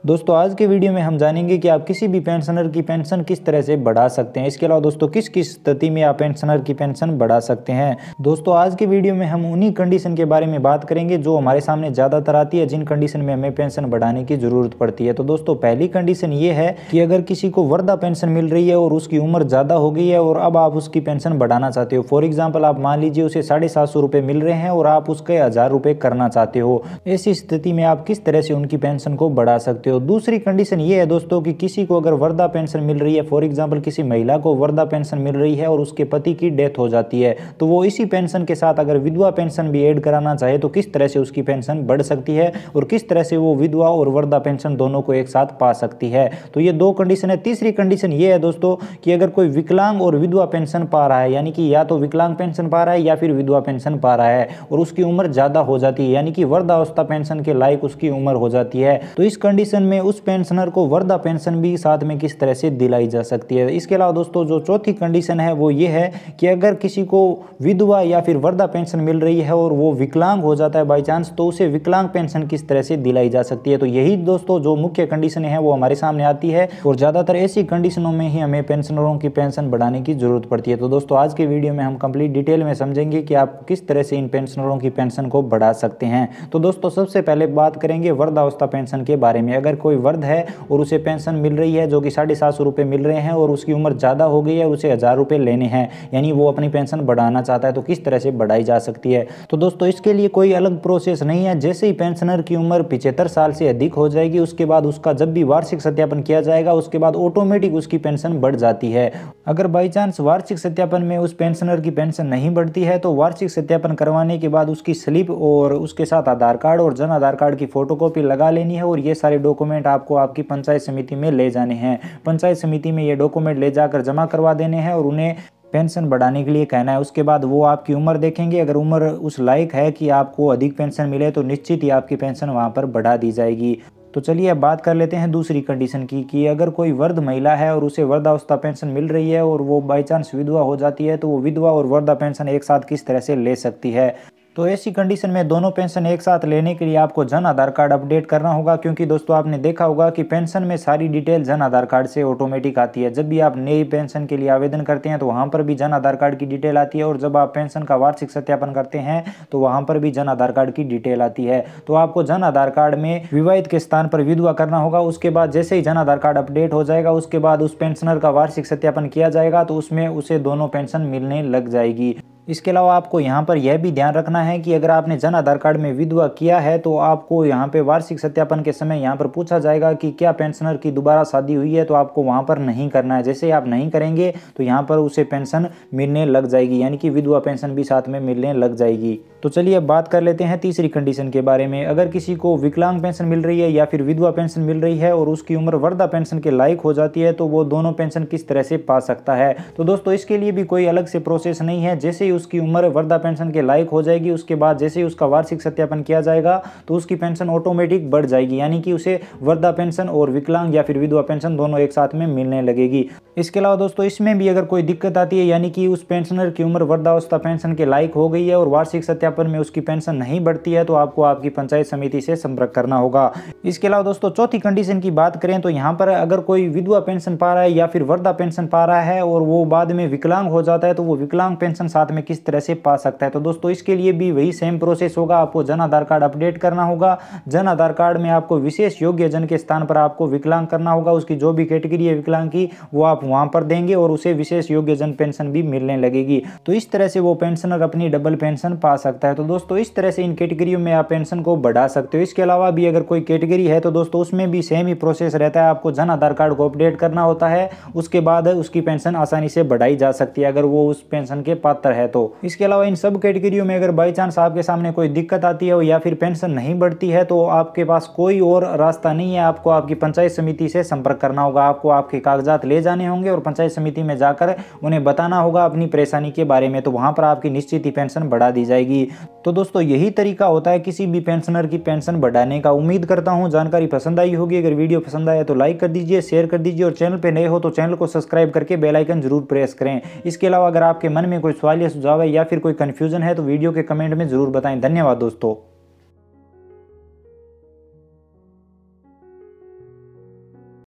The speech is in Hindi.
दोस्तों आज के वीडियो में हम जानेंगे कि आप किसी भी पेंशनर की पेंशन किस तरह से बढ़ा सकते हैं। इसके अलावा दोस्तों किस किस स्थिति में आप पेंशनर की पेंशन बढ़ा सकते हैं। दोस्तों आज के वीडियो में हम उन्हीं कंडीशन के बारे में बात करेंगे जो हमारे सामने ज़्यादातर आती है, जिन कंडीशन में हमें पेंशन बढ़ाने की ज़रूरत पड़ती है। तो दोस्तों पहली कंडीशन ये है कि अगर किसी को वृद्धा पेंशन मिल रही है और उसकी उम्र ज़्यादा हो गई है और अब आप उसकी पेंशन बढ़ाना चाहते हो। फॉर एग्जाम्पल आप मान लीजिए उसे 750 रुपये मिल रहे हैं और आप उसके 1000 रुपये करना चाहते हो। ऐसी स्थिति में आप किस तरह से उनकी पेंशन को बढ़ा सकते हो। दूसरी कंडीशन ये है दोस्तों कि किसी को अगर वृद्धा पेंशन मिल रही है, फॉर एग्जांपल किसी महिला को वृद्धा पेंशन मिल रही है और उसके पति की डेथ हो जाती है, तो वो इसी पेंशन के साथ अगर विधवा पेंशन भी ऐड कराना चाहे तो किस तरह से उसकी पेंशन बढ़ सकती है और किस तरह से वो विधवा और वृद्धा पेंशन दोनों को एक साथ पा सकती है। तो ये दो कंडीशन है। तीसरी कंडीशन ये है दोस्तों कि अगर कोई विकलांग और विधवा पेंशन पा रहा है, यानी कि या तो विकलांग पेंशन पा रहा है या फिर विधवा पेंशन पा रहा है और उसकी उम्र ज्यादा हो जाती है, यानी कि वृद्धावस्था पेंशन के लायक उसकी उम्र हो जाती है, तो इस कंडीशन में उस पेंशनर को वृद्धा पेंशन भी साथ में किस तरह से दिलाई जा सकती है। इसके अलावा दोस्तों जो चौथी कंडीशन है वो ये है कि अगर किसी को विधवा या फिर वृद्धा पेंशन मिल रही है और वो विकलांग हो जाता है बाई चांस, तो उसे विकलांग पेंशन किस तरह से दिलाई जा सकती है। तो यही दोस्तों जो मुख्य कंडीशन है वो हमारे सामने आती है और ज्यादातर ऐसी कंडीशनों में ही हमें पेंशनरों की पेंशन बढ़ाने की जरूरत पड़ती है। तो दोस्तों आज के वीडियो में हम कंप्लीट डिटेल में समझेंगे कि आप किस तरह से इन पेंशनरों की पेंशन को बढ़ा सकते हैं। तो दोस्तों सबसे पहले बात करेंगे वृद्धावस्था पेंशन के बारे में। अगर कोई वृद्ध है और उसे पेंशन मिल रही है जो कि 750 रुपये मिल रहे हैं और उसकी उम्र ज़्यादा हो गई है, उसे 1000 रुपये लेने हैं, यानी वो अपनी पेंशन बढ़ाना चाहता है, तो किस तरह से बढ़ाई जा सकती है। तो दोस्तों इसके लिए कोई अलग प्रोसेस नहीं है। जैसे ही पेंशनर की उम्र 75 साल से अधिक हो जाएगी उसके बाद उसका जब भी वार्षिक सत्यापन किया जाएगा उसके बाद ऑटोमेटिक उसकी पेंशन बढ़ जाती है। अगर बाई चांस वार्षिक सत्यापन में उस पेंशनर की पेंशन नहीं बढ़ती है तो वार्षिक सत्यापन करवाने के बाद उसकी स्लिप और उसके साथ आधार कार्ड और जन आधार कार्ड की फोटोकॉपी लगा लेनी है और ये सारे डॉक्यूमेंट आपको आपकी पंचायत समिति में ले जाने हैं। पंचायत समिति में ये डॉक्यूमेंट ले जाकर जमा करवा देने हैं और उन्हें पेंशन बढ़ाने के लिए कहना है। उसके बाद वो आपकी उम्र देखेंगे, अगर उम्र उस लायक है कि आपको अधिक पेंशन मिले तो निश्चित ही आपकी पेंशन वहाँ पर बढ़ा दी जाएगी। तो चलिए अब बात कर लेते हैं दूसरी कंडीशन की कि अगर कोई वृद्ध महिला है और उसे वृद्धावस्था पेंशन मिल रही है और वो बाई चांस विधवा हो जाती है, तो वो विधवा और वृद्धा पेंशन एक साथ किस तरह से ले सकती है। तो ऐसी कंडीशन में दोनों पेंशन एक साथ लेने के लिए आपको जन आधार कार्ड अपडेट करना होगा, क्योंकि दोस्तों आपने देखा होगा कि पेंशन में सारी डिटेल जन आधार कार्ड से ऑटोमेटिक आती है। जब भी आप नई पेंशन के लिए आवेदन करते हैं तो वहां पर भी जन आधार कार्ड की डिटेल आती है और जब आप पेंशन का वार्षिक सत्यापन करते हैं तो वहां पर भी जन आधार कार्ड की डिटेल आती है। तो आपको जन आधार कार्ड में विवाहित के स्थान पर विधवा करना होगा। उसके बाद जैसे ही जन आधार कार्ड अपडेट हो जाएगा उसके बाद उस पेंशनर का वार्षिक सत्यापन किया जाएगा तो उसमें उसे दोनों पेंशन मिलने लग जाएगी। इसके अलावा आपको यहाँ पर यह भी ध्यान रखना है कि अगर आपने जन आधार कार्ड में विधवा किया है तो आपको यहाँ पे वार्षिक सत्यापन के समय यहाँ पर पूछा जाएगा कि क्या पेंशनर की दोबारा शादी हुई है, तो आपको वहाँ पर नहीं करना है। जैसे आप नहीं करेंगे तो यहाँ पर उसे पेंशन मिलने लग जाएगी, यानी कि विधवा पेंशन भी साथ में मिलने लग जाएगी। तो चलिए अब बात कर लेते हैं तीसरी कंडीशन के बारे में। अगर किसी को विकलांग पेंशन मिल रही है या फिर विधवा पेंशन मिल रही है और उसकी उम्र वृद्धा पेंशन के लायक हो जाती है तो वो दोनों पेंशन किस तरह से पा सकता है। तो दोस्तों इसके लिए भी कोई अलग से प्रोसेस नहीं है। जैसे ही उसकी उम्र वृद्धा पेंशन के लायक हो जाएगी उसके बाद जैसे ही उसका वार्षिक सत्यापन किया जाएगा तो उसकी पेंशन ऑटोमेटिक बढ़ जाएगी, यानी कि उसे वृद्धा पेंशन और विकलांग या फिर विधवा पेंशन दोनों एक साथ में मिलने लगेगी। इसके अलावा दोस्तों इसमें भी अगर कोई दिक्कत आती है, यानी कि उस पेंशनर की उम्र वृद्धावस्था पेंशन के लायक हो गई है और वार्षिक सत्यापन में उसकी पेंशन नहीं बढ़ती है, तो आपको आपकी पंचायत समिति से संपर्क करना होगा। इसके अलावा दोस्तों चौथी कंडीशन की बात करें तो यहाँ पर अगर कोई विधवा पेंशन पा रहा है या फिर वृद्धा पेंशन पा रहा है और वो बाद में विकलांग हो जाता है तो वो विकलांग पेंशन साथ में किस तरह से पा सकता है। तो दोस्तों इसके लिए भी वही सेम प्रोसेस होगा। आपको जन आधार कार्ड अपडेट करना होगा। जन आधार कार्ड में आपको विशेष योग्य जन के स्थान पर आपको विकलांग करना होगा। उसकी जो भी कैटेगरी है विकलांग की वो आप वहां पर देंगे और उसे विशेष योग्य जन पेंशन भी मिलने लगेगी। तो इस तरह से वो पेंशनर अपनी डबल पेंशन पा सकता है। तो दोस्तों इस तरह से इन कैटेगरियों में आप पेंशन को बढ़ा सकते हो। इसके अलावा भी अगर कोई कैटेगरी है तो दोस्तों उसमें भी सेम ही प्रोसेस रहता है। आपको जन आधार कार्ड को अपडेट करना होता है, उसके बाद उसकी पेंशन आसानी से बढ़ाई जा सकती है अगर वो उस पेंशन के पात्र है तो। इसके अलावा इन सब कैटेगरियों में अगर बाई चांस आपके सामने कोई दिक्कत आती है या फिर पेंशन नहीं बढ़ती है तो आपके पास कोई और रास्ता नहीं है। आपको आपकी पंचायत समिति से संपर्क करना होगा। आपको आपके कागजात ले जाने होंगे और पंचायत समिति में जाकर उन्हें बताना होगा अपनी परेशानी के बारे में, तो वहां पर आपकी निश्चित ही पेंशन बढ़ा दी जाएगी। तो दोस्तों यही तरीका होता है किसी भी पेंशनर की पेंशन बढ़ाने का। उम्मीद करता हूं जानकारी पसंद आई होगी। अगर वीडियो पसंद आया तो लाइक कर दीजिए, शेयर कर दीजिए और चैनल पे नए हो तो चैनल को सब्सक्राइब करके बेल आइकन जरूर प्रेस करें। इसके अलावा अगर आपके मन में कोई सवाल या सुझाव है या फिर कोई कंफ्यूजन है तो वीडियो के कमेंट में जरूर बताएं। धन्यवाद दोस्तों।